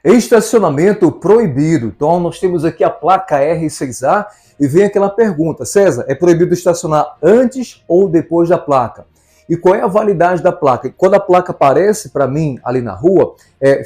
Estacionamento proibido. Então, nós temos aqui a placa R6A e vem aquela pergunta: César, é proibido estacionar antes ou depois da placa? E qual é a validade da placa? Quando a placa aparece para mim ali na rua,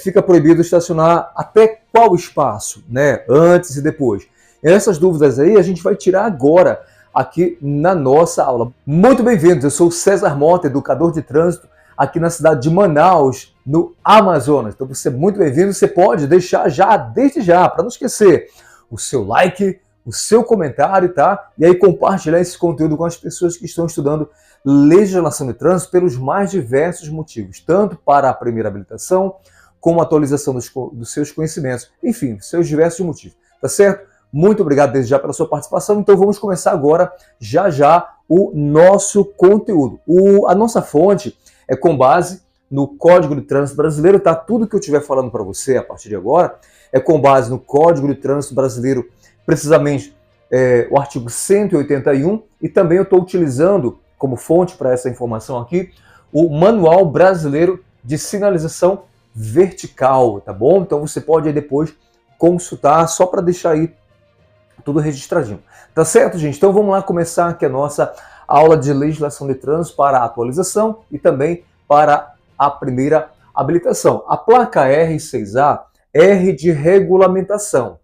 fica proibido estacionar até qual espaço, né? Antes e depois. Essas dúvidas aí a gente vai tirar agora aqui na nossa aula. Muito bem-vindos, eu sou o César Mota, educador de trânsito, aqui na cidade de Manaus, no Amazonas. Então você é muito bem-vindo, você pode deixar desde já, para não esquecer, o seu like, o seu comentário, tá? E aí compartilhar esse conteúdo com as pessoas que estão estudando legislação de trânsito pelos mais diversos motivos, tanto para a primeira habilitação, como a atualização dos seus conhecimentos, enfim, seus diversos motivos, tá certo? Muito obrigado desde já pela sua participação. Então vamos começar agora, já, o nosso conteúdo. A nossa fonte é com base no Código de Trânsito Brasileiro, tá? Tudo que eu estiver falando para você a partir de agora é com base no Código de Trânsito Brasileiro, precisamente o artigo 181, e também eu estou utilizando como fonte para essa informação aqui o Manual Brasileiro de Sinalização Vertical, tá bom? Então você pode aí depois consultar, só para deixar aí tudo registradinho. Tá certo, gente? Então vamos lá começar aqui a nossa aula de legislação de trânsito para a atualização e também para a primeira habilitação. A placa R6A, R de regulamentação.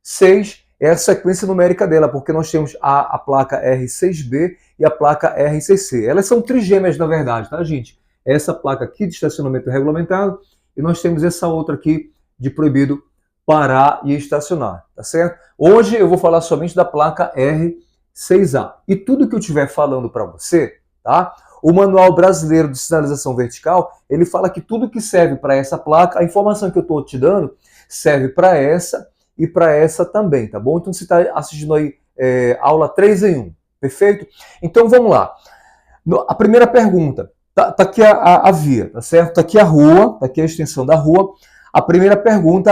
6 é a sequência numérica dela, porque nós temos a placa R6B e a placa R6C. Elas são trigêmeas, na verdade, tá, gente? Essa placa aqui de estacionamento regulamentado e nós temos essa outra aqui de proibido parar e estacionar, tá certo? Hoje eu vou falar somente da placa R6A. E tudo que eu estiver falando para você, tá? O Manual Brasileiro de Sinalização Vertical, ele fala que tudo que serve para essa placa, a informação que eu estou te dando, serve para essa e para essa também, tá bom? Então você está assistindo aí aula 3 em 1, perfeito? Então vamos lá. A primeira pergunta, tá aqui a via, tá certo? Tá aqui a rua, tá aqui a extensão da rua. A primeira pergunta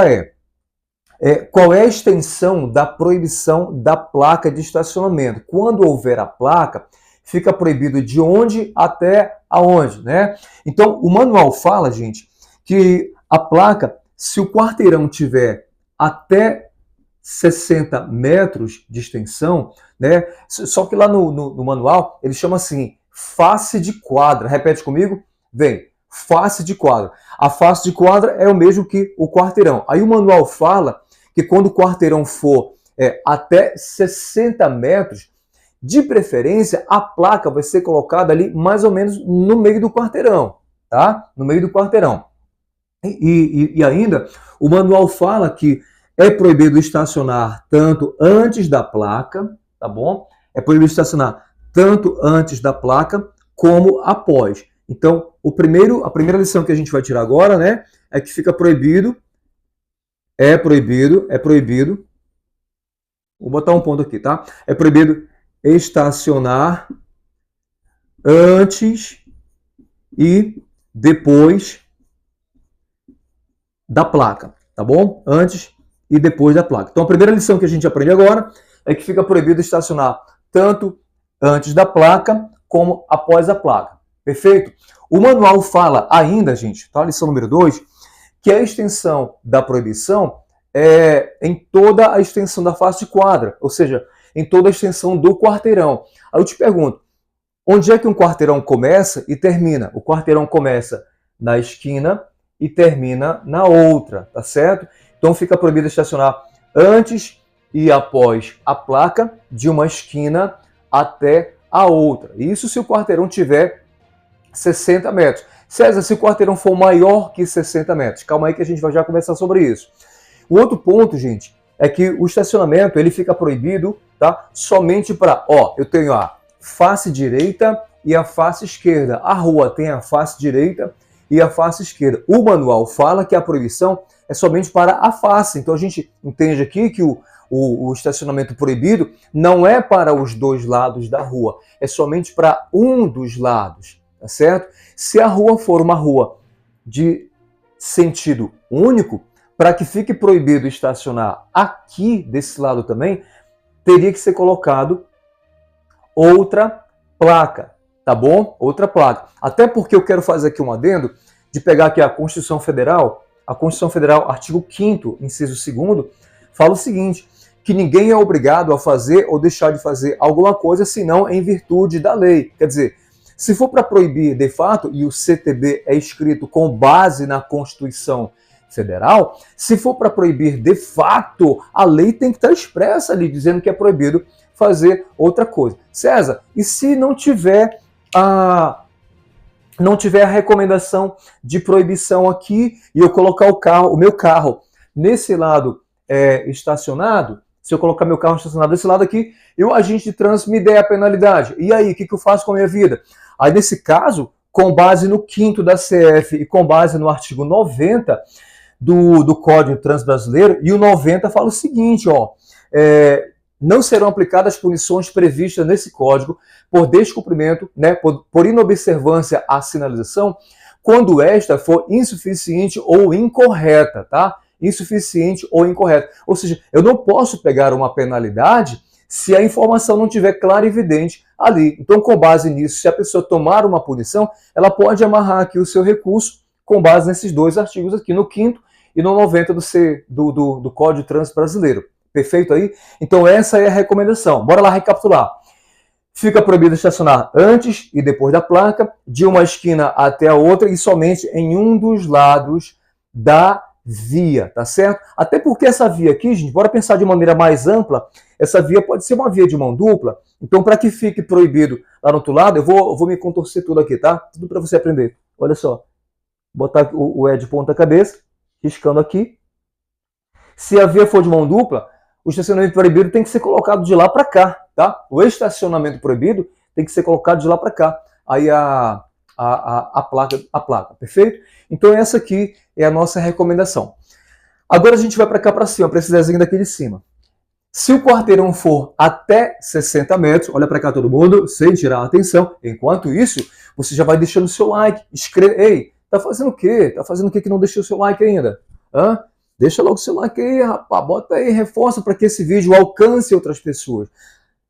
qual é a extensão da proibição da placa de estacionamento? Quando houver a placa, fica proibido de onde até aonde, né? Então, o manual fala, gente, que a placa, se o quarteirão tiver até 60 metros de extensão, né? Só que lá no manual, ele chama assim, face de quadra. Repete comigo? Vem, face de quadra. A face de quadra é o mesmo que o quarteirão. Aí o manual fala que quando o quarteirão for até 60 metros, de preferência, a placa vai ser colocada ali mais ou menos no meio do quarteirão, tá? No meio do quarteirão. E ainda, o manual fala que é proibido estacionar tanto antes da placa, tá bom? É proibido estacionar tanto antes da placa como após. Então, a primeira lição que a gente vai tirar agora, né, é que fica proibido. É proibido. Vou botar um ponto aqui, tá? É proibido estacionar antes e depois da placa, tá bom? Antes e depois da placa. Então, a primeira lição que a gente aprende agora é que fica proibido estacionar tanto antes da placa como após a placa. Perfeito? O manual fala ainda, gente, tá? Lição número 2, que a extensão da proibição é em toda a extensão da face de quadra, ou seja, em toda a extensão do quarteirão. Aí eu te pergunto, onde é que um quarteirão começa e termina? O quarteirão começa na esquina e termina na outra, tá certo? Então fica proibido estacionar antes e após a placa de uma esquina até a outra. Isso se o quarteirão tiver 60 metros. César, se o quarteirão for maior que 60 metros. Calma aí que a gente vai já conversar sobre isso. O outro ponto, gente, é que o estacionamento ele fica proibido, tá? Somente para, eu tenho a face direita e a face esquerda. A rua tem a face direita e a face esquerda. O manual fala que a proibição é somente para a face. Então a gente entende aqui que o estacionamento proibido não é para os dois lados da rua, é somente para um dos lados, tá certo? Se a rua for uma rua de sentido único, para que fique proibido estacionar aqui desse lado também, teria que ser colocado outra placa, tá bom? Outra placa. Até porque eu quero fazer aqui um adendo de pegar aqui a Constituição Federal, a Constituição Federal, artigo 5º, inciso 2º, fala o seguinte, que ninguém é obrigado a fazer ou deixar de fazer alguma coisa, senão em virtude da lei. Quer dizer, se for para proibir de fato, e o CTB é escrito com base na Constituição Federal, se for para proibir de fato, a lei tem que estar expressa ali, dizendo que é proibido fazer outra coisa. César, e se não tiver a recomendação de proibição aqui e eu colocar o meu carro nesse lado estacionado, se eu colocar meu carro estacionado desse lado aqui, e o agente de trânsito me der a penalidade, e aí, o que eu faço com a minha vida? Aí, nesse caso, com base no 5º da CF e com base no artigo 90 do Código de Trânsito Brasileiro, e o 90 fala o seguinte, ó, não serão aplicadas punições previstas nesse código por descumprimento, né, por inobservância à sinalização, quando esta for insuficiente ou incorreta, tá? Insuficiente ou incorreta. Ou seja, eu não posso pegar uma penalidade se a informação não estiver clara e evidente ali. Então, com base nisso, se a pessoa tomar uma punição, ela pode amarrar aqui o seu recurso com base nesses dois artigos aqui, no 5º e no 90 do Código de Trânsito Brasileiro. Perfeito aí? Então essa é a recomendação. Bora lá recapitular. Fica proibido estacionar antes e depois da placa, de uma esquina até a outra e somente em um dos lados da via, tá certo? Até porque essa via aqui, gente, bora pensar de maneira mais ampla, essa via pode ser uma via de mão dupla, então para que fique proibido lá no outro lado, eu vou me contorcer tudo aqui, tá? Tudo para você aprender. Olha só, botar o E de ponta cabeça, riscando aqui. Se a via for de mão dupla, o estacionamento proibido tem que ser colocado de lá para cá, tá? O estacionamento proibido tem que ser colocado de lá para cá. Aí a placa, perfeito? Então essa aqui é a nossa recomendação. Agora a gente vai para cá para cima, para esse desenho daqui de cima. Se o quarteirão for até 60 metros, olha para cá todo mundo, sem tirar a atenção. Enquanto isso, você já vai deixando o seu like. Ei, tá fazendo o quê? Tá fazendo o quê que não deixou o seu like ainda? Hã? Deixa logo o seu like aí, rapaz. Bota aí, reforça para que esse vídeo alcance outras pessoas.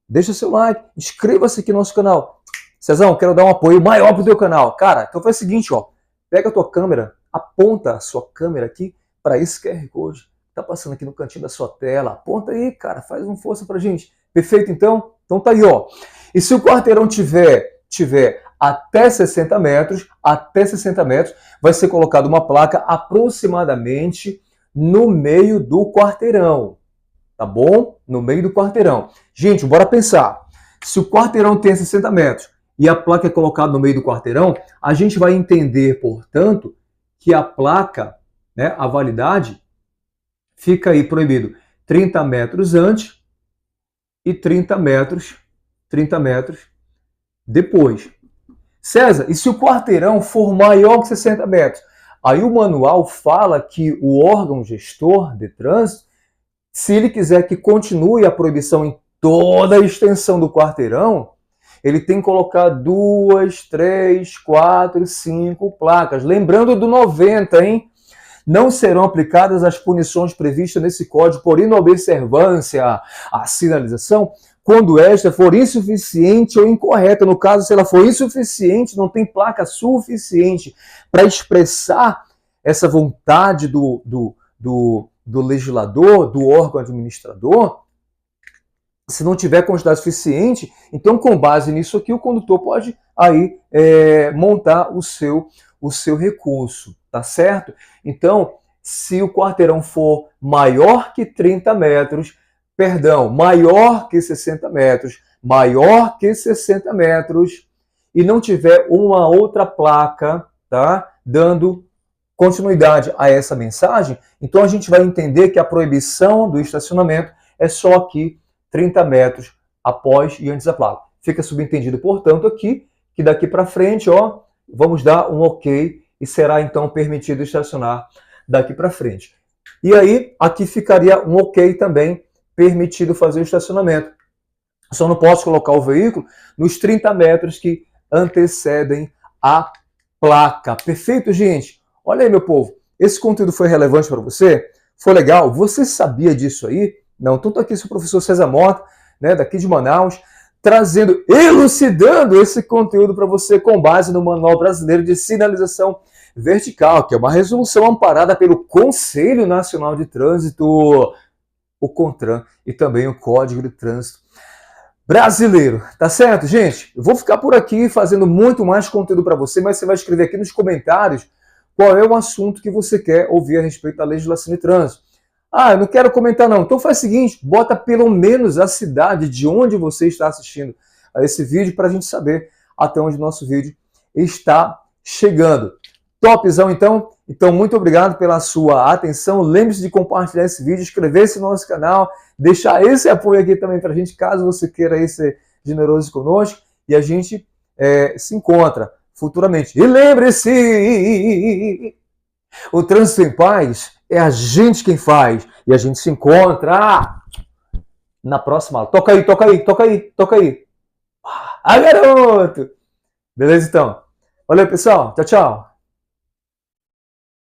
Deixa o seu like, inscreva-se aqui no nosso canal. Cezão, quero dar um apoio maior pro teu canal. Cara, então faz o seguinte, ó. Pega a tua câmera, aponta a sua câmera aqui para esse QR Code. Tá passando aqui no cantinho da sua tela. Aponta aí, cara. Faz uma força pra gente. Perfeito, então? Então tá aí, ó. E se o quarteirão tiver até 60 metros, vai ser colocada uma placa aproximadamente no meio do quarteirão, tá bom? No meio do quarteirão. Gente, bora pensar. Se o quarteirão tem 60 metros e a placa é colocada no meio do quarteirão, a gente vai entender, portanto, que a placa, né, a validade, fica aí proibido 30 metros antes e 30 metros depois. César, e se o quarteirão for maior que 60 metros? Aí o manual fala que o órgão gestor de trânsito, se ele quiser que continue a proibição em toda a extensão do quarteirão, ele tem que colocar 2, 3, 4, 5 placas. Lembrando do 90, hein? Não serão aplicadas as punições previstas nesse código por inobservância à sinalização, quando esta for insuficiente ou incorreta. No caso, se ela for insuficiente, não tem placa suficiente para expressar essa vontade do legislador, do órgão administrador, se não tiver quantidade suficiente, então com base nisso aqui, o condutor pode aí montar o seu recurso, tá certo? Então, se o quarteirão for maior que 30 metros, maior que 60 metros, e não tiver uma outra placa, tá, dando continuidade a essa mensagem, então a gente vai entender que a proibição do estacionamento é só aqui 30 metros após e antes da placa. Fica subentendido, portanto, aqui, que daqui para frente, ó, vamos dar um ok e será então permitido estacionar daqui para frente. E aí, aqui ficaria um ok também, permitido fazer o estacionamento. Só não posso colocar o veículo nos 30 metros que antecedem a placa. Perfeito, gente? Olha aí, meu povo. Esse conteúdo foi relevante para você? Foi legal? Você sabia disso aí? Não. Então, estou aqui com o professor César Mota, né, daqui de Manaus, elucidando esse conteúdo para você com base no Manual Brasileiro de Sinalização vertical, que é uma resolução amparada pelo Conselho Nacional de Trânsito, o CONTRAN, e também o Código de Trânsito Brasileiro. Tá certo, gente? Eu vou ficar por aqui fazendo muito mais conteúdo para você, mas você vai escrever aqui nos comentários qual é o assunto que você quer ouvir a respeito da legislação de trânsito. Ah, eu não quero comentar não. Então faz o seguinte, bota pelo menos a cidade de onde você está assistindo a esse vídeo para a gente saber até onde o nosso vídeo está chegando. Topzão, então? Então, muito obrigado pela sua atenção. Lembre-se de compartilhar esse vídeo, inscrever-se no nosso canal, deixar esse apoio aqui também para a gente, caso você queira aí ser generoso conosco. E a gente se encontra futuramente. E lembre-se, o Trânsito em Paz é a gente quem faz. E a gente se encontra na próxima aula. Toca aí, toca aí, toca aí, toca aí. Ah, garoto! Beleza, então? Valeu, pessoal. Tchau, tchau.